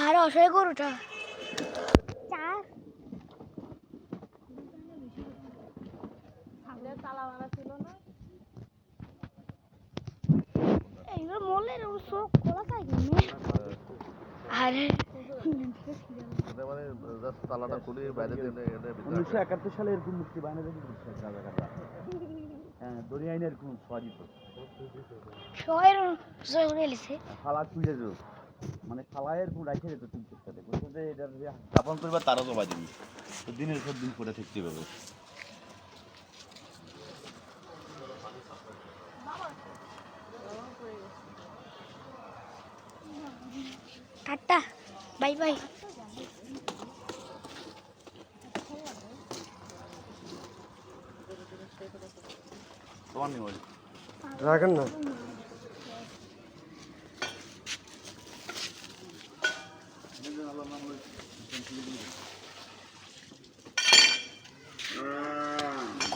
আরে অসহায় গরুটা চার তালা মারা ছিল না এইগুলো মলের চোখ খোলা থাকে আরে তালাটা খুলে বাইরে 1971 সালে এরকম মুক্তি বাহিনী রাজাকাররা হ্যাঁ দরিয়া আইনের এরকম সহাজিত শহরের জয় গেছে ফালা খুঁজে যাও মানে ফালায়ের কোন রাইখে যেত তিন চেষ্টাতে বলছে যে এটা স্থাপন করবা তারা জমা দিবি তো দিনের পর দিন করে থাকতে হবে টাটা বাই বাই তোমার নিয়ে রাখেন না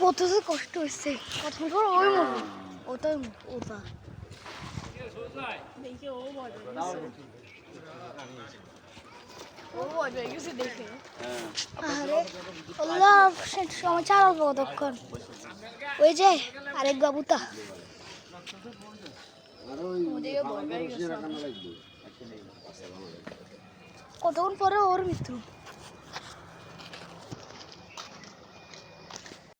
কত যে কষ্ট হচ্ছে প্রথম ধর ওই মনে ওটাই ওটা দেখে ও দেখে আরে আল্লাহ সময় চালাবো কতক্ষণ ওই যে আরেক বাবুতা কতক্ষণ পরে ওর মৃত্যু